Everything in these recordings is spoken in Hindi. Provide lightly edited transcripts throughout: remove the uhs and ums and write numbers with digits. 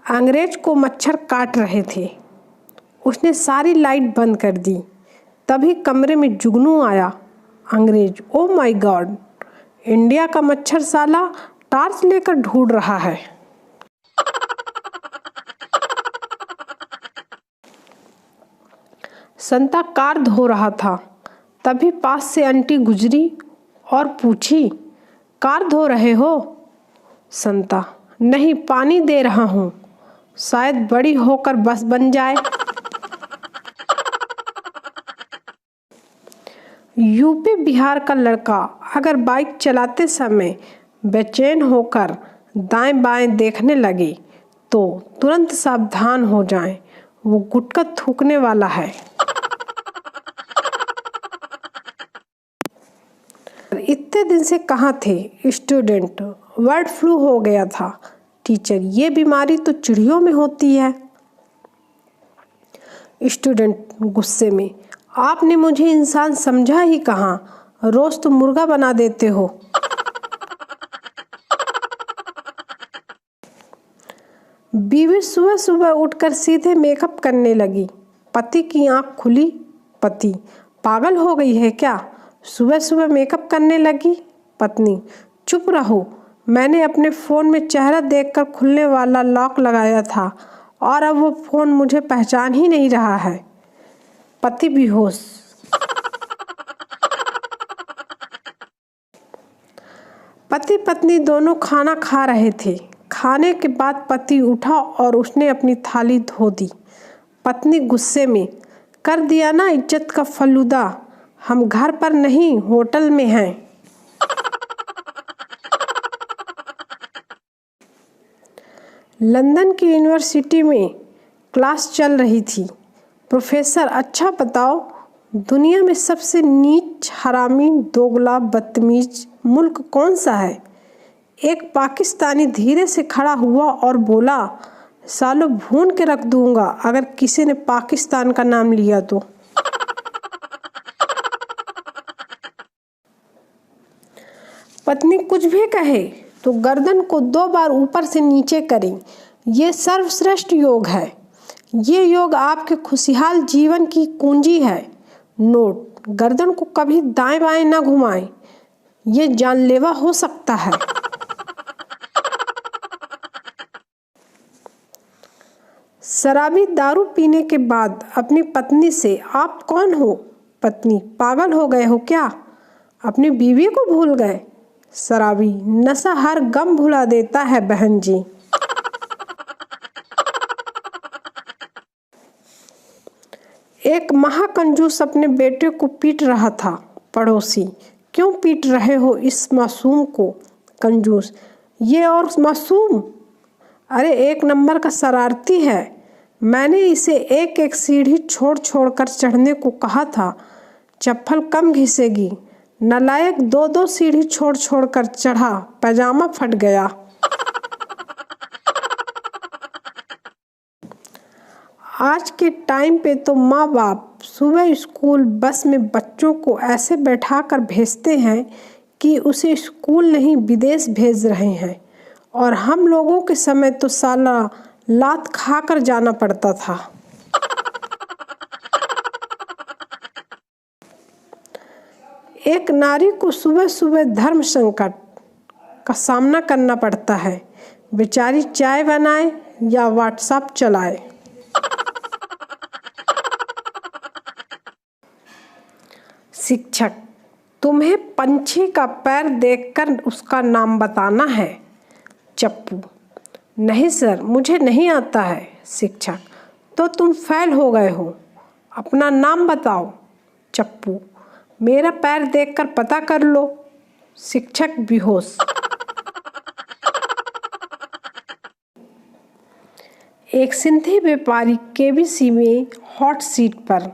अंग्रेज को मच्छर काट रहे थे। उसने सारी लाइट बंद कर दी। तभी कमरे में जुगनू आया। अंग्रेज, ओ माय गॉड, इंडिया का मच्छर साला टार्च लेकर ढूंढ रहा है। संता कार धो रहा था। तभी पास से आंटी गुजरी और पूछी, कार धो रहे हो? संता, नहीं, पानी दे रहा हूँ, शायद बड़ी होकर बस बन जाए। यूपी बिहार का लड़का अगर बाइक चलाते समय बेचैन होकर दाएं बाएं देखने लगे तो तुरंत सावधान हो जाएं, वो गुटखा थूकने वाला है। इतने दिन से कहाँ थे स्टूडेंट? बर्ड फ्लू हो गया था। टीचर, ये बीमारी तो चिड़ियों में होती है। स्टूडेंट गुस्से में, आपने मुझे इंसान समझा ही कहाँ, रोज तो मुर्गा बना देते हो। बीवी सुबह सुबह उठकर सीधे मेकअप करने लगी। पति की आंख खुली। पति, पागल हो गई है क्या, सुबह सुबह मेकअप करने लगी? पत्नी, चुप रहो, मैंने अपने फ़ोन में चेहरा देखकर खुलने वाला लॉक लगाया था और अब वो फ़ोन मुझे पहचान ही नहीं रहा है। पति बेहोश। पति पत्नी दोनों खाना खा रहे थे। खाने के बाद पति उठा और उसने अपनी थाली धो दी। पत्नी गुस्से में, कर दिया ना इज्जत का फलूदा, हम घर पर नहीं होटल में हैं। लंदन की यूनिवर्सिटी में क्लास चल रही थी। प्रोफेसर, अच्छा बताओ, दुनिया में सबसे नीच, हरामी, दोगला, बदतमीज मुल्क कौन सा है? एक पाकिस्तानी धीरे से खड़ा हुआ और बोला, सालों भून के रख दूंगा अगर किसी ने पाकिस्तान का नाम लिया तो। पत्नी कुछ भी कहे तो गर्दन को 2 बार ऊपर से नीचे करें। ये सर्वश्रेष्ठ योग है। ये योग आपके खुशहाल जीवन की कुंजी है। नोट, गर्दन को कभी दाएं बाएं ना घुमाएं, ये जानलेवा हो सकता है। शराबी दारू पीने के बाद अपनी पत्नी से, आप कौन हो? पत्नी, पागल हो गए हो क्या, अपनी बीवी को भूल गए? शराबी, नशा हर गम भुला देता है बहन जी। एक महाकंजूस अपने बेटे को पीट रहा था। पड़ोसी, क्यों पीट रहे हो इस मासूम को? कंजूस, ये और मासूम? अरे, 1 नंबर का शरारती है। मैंने इसे एक एक सीढ़ी छोड़ छोड़ कर चढ़ने को कहा था, चप्पल कम घिसेगी। नालायक 2-2 सीढ़ी छोड़ छोड़ कर चढ़ा, पैजामा फट गया। आज के टाइम पे तो माँ बाप सुबह स्कूल बस में बच्चों को ऐसे बैठा कर भेजते हैं कि उसे स्कूल नहीं विदेश भेज रहे हैं, और हम लोगों के समय तो साला लात खा कर जाना पड़ता था। एक नारी को सुबह सुबह धर्म संकट का सामना करना पड़ता है। बेचारी चाय बनाए या व्हाट्सएप चलाए। शिक्षक, तुम्हें पंछी का पैर देखकर उसका नाम बताना है। चप्पू, नहीं सर, मुझे नहीं आता है। शिक्षक, तो तुम फेल हो गए हो, अपना नाम बताओ। चप्पू, मेरा पैर देखकर पता कर लो। शिक्षक बेहोश। एक सिंधी व्यापारी केबीसी में हॉट सीट पर।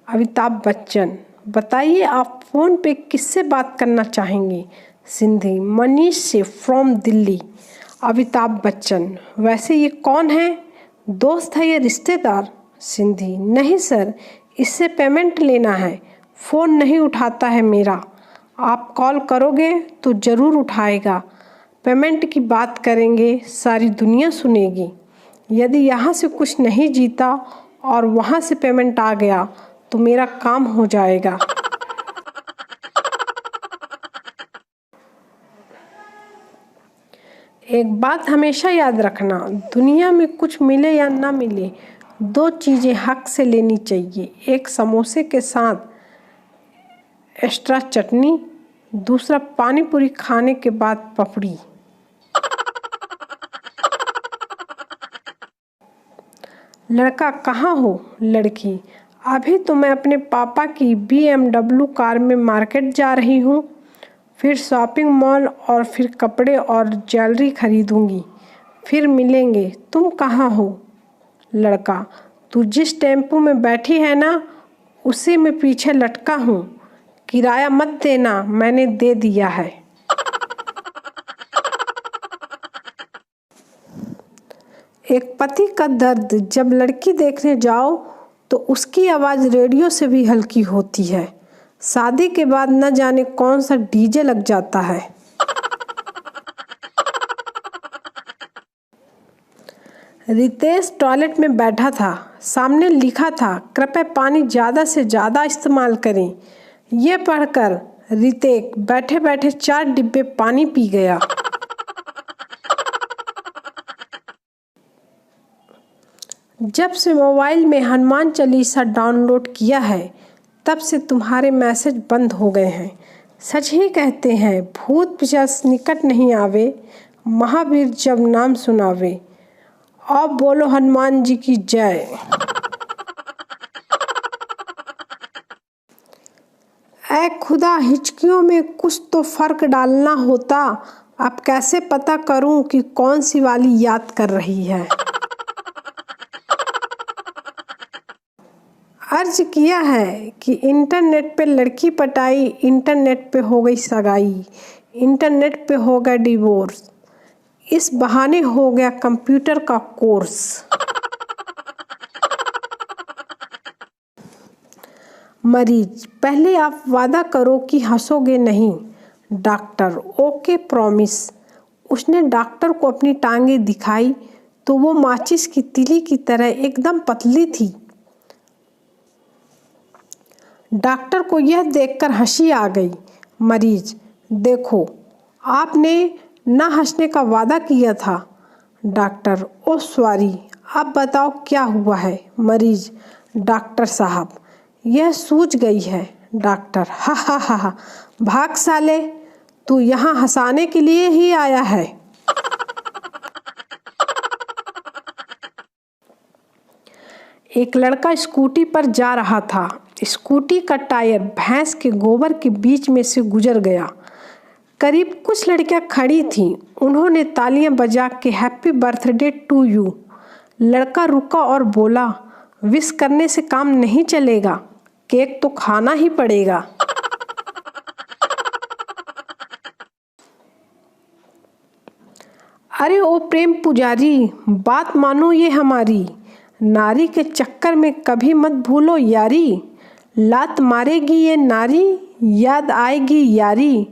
अमिताभ बच्चन, बताइए आप फ़ोन पे किससे बात करना चाहेंगे? सिंधी, मनीष से फ्रॉम दिल्ली। अमिताभ बच्चन, वैसे ये कौन है, दोस्त है या रिश्तेदार? सिंधी, नहीं सर, इससे पेमेंट लेना है, फ़ोन नहीं उठाता है मेरा, आप कॉल करोगे तो ज़रूर उठाएगा, पेमेंट की बात करेंगे, सारी दुनिया सुनेगी। यदि यहाँ से कुछ नहीं जीता और वहाँ से पेमेंट आ गया तो मेरा काम हो जाएगा। एक बात हमेशा याद रखना, दुनिया में कुछ मिले या ना मिले, दो चीज़ें हक से लेनी चाहिए। एक समोसे के साथ एक्स्ट्रा चटनी, दूसरा पानी पूरी खाने के बाद पपड़ी। लड़का कहाँ हो? लड़की, अभी तो मैं अपने पापा की BMW कार में मार्केट जा रही हूँ, फिर शॉपिंग मॉल और फिर कपड़े और ज्वेलरी खरीदूंगी, फिर मिलेंगे। तुम कहाँ हो? लड़का, तू जिस टेम्पो में बैठी है ना, उसी में पीछे लटका हूँ। किराया मत देना, मैंने दे दिया है। एक पति का दर्द, जब लड़की देखने जाओ तो उसकी आवाज़ रेडियो से भी हल्की होती है। शादी के बाद न जाने कौन सा डीजे लग जाता है। रितेश टॉयलेट में बैठा था, सामने लिखा था कृपया पानी ज़्यादा से ज़्यादा इस्तेमाल करें। ये पढ़कर रितेश बैठे बैठे 4 डिब्बे पानी पी गया। जब से मोबाइल में हनुमान चालीसा डाउनलोड किया है, तब से तुम्हारे मैसेज बंद हो गए हैं। सच ही कहते हैं, भूत पिशाच निकट नहीं आवे, महावीर जब नाम सुनावे। अब बोलो हनुमान जी की जय। ऐ खुदा, हिचकियों में कुछ तो फर्क डालना होता। अब कैसे पता करूं कि कौन सी वाली याद कर रही है। अर्ज किया है कि इंटरनेट पे लड़की पटाई, इंटरनेट पे हो गई सगाई, इंटरनेट पे हो गया डिवोर्स, इस बहाने हो गया कंप्यूटर का कोर्स। मरीज, पहले आप वादा करो कि हंसोगे नहीं। Doctor, okay promise. उसने डॉक्टर को अपनी टांगें दिखाई तो वो माचिस की तिली की तरह एकदम पतली थी। डॉक्टर को यह देखकर हंसी आ गई। मरीज, देखो आपने ना हंसने का वादा किया था। डॉक्टर, ओ सॉरी, अब बताओ क्या हुआ है। मरीज, डॉक्टर साहब, यह सूझ गई है। डॉक्टर, हा हा हा हा, भाग साले, तू यहाँ हंसाने के लिए ही आया है। एक लड़का स्कूटी पर जा रहा था। स्कूटी का टायर भैंस के गोबर के बीच में से गुजर गया। करीब कुछ लड़कियां खड़ी थीं। उन्होंने तालियां बजा के हैप्पी बर्थडे टू यू। लड़का रुका और बोला, विश करने से काम नहीं चलेगा, केक तो खाना ही पड़ेगा। अरे ओ प्रेम पुजारी, बात मानो ये हमारी, नारी के चक्कर में कभी मत भूलो यारी। लात मारेगी ये नारी, याद आएगी यारी।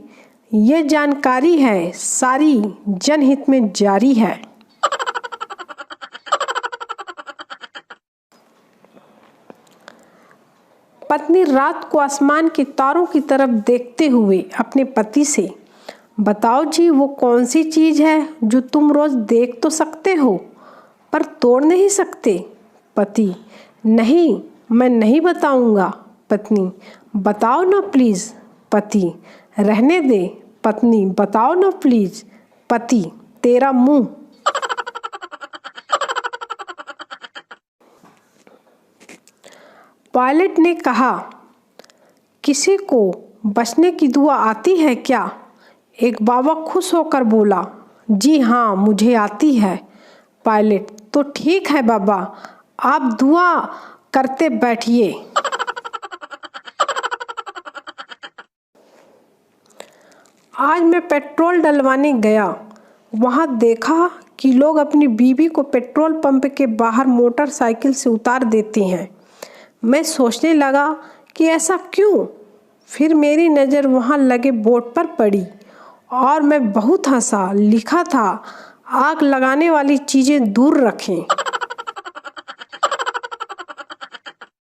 ये जानकारी है सारी, जनहित में जारी है। पत्नी रात को आसमान के तारों की तरफ देखते हुए अपने पति से, बताओ जी वो कौन सी चीज़ है जो तुम रोज देख तो सकते हो पर तोड़ नहीं सकते। पति, नहीं, मैं नहीं बताऊंगा। पत्नी, बताओ ना प्लीज़। पति, रहने दे। पत्नी, बताओ ना प्लीज़। पति, तेरा मुंह। पायलट ने कहा, किसी को बचने की दुआ आती है क्या? एक बाबा खुश होकर बोला, जी हाँ मुझे आती है। पायलट, तो ठीक है बाबा, आप दुआ करते बैठिए। आज मैं पेट्रोल डलवाने गया, वहाँ देखा कि लोग अपनी बीवी को पेट्रोल पंप के बाहर मोटरसाइकिल से उतार देते हैं। मैं सोचने लगा कि ऐसा क्यों? फिर मेरी नज़र वहाँ लगे बोर्ड पर पड़ी और मैं बहुत हंसा। लिखा था, आग लगाने वाली चीज़ें दूर रखें।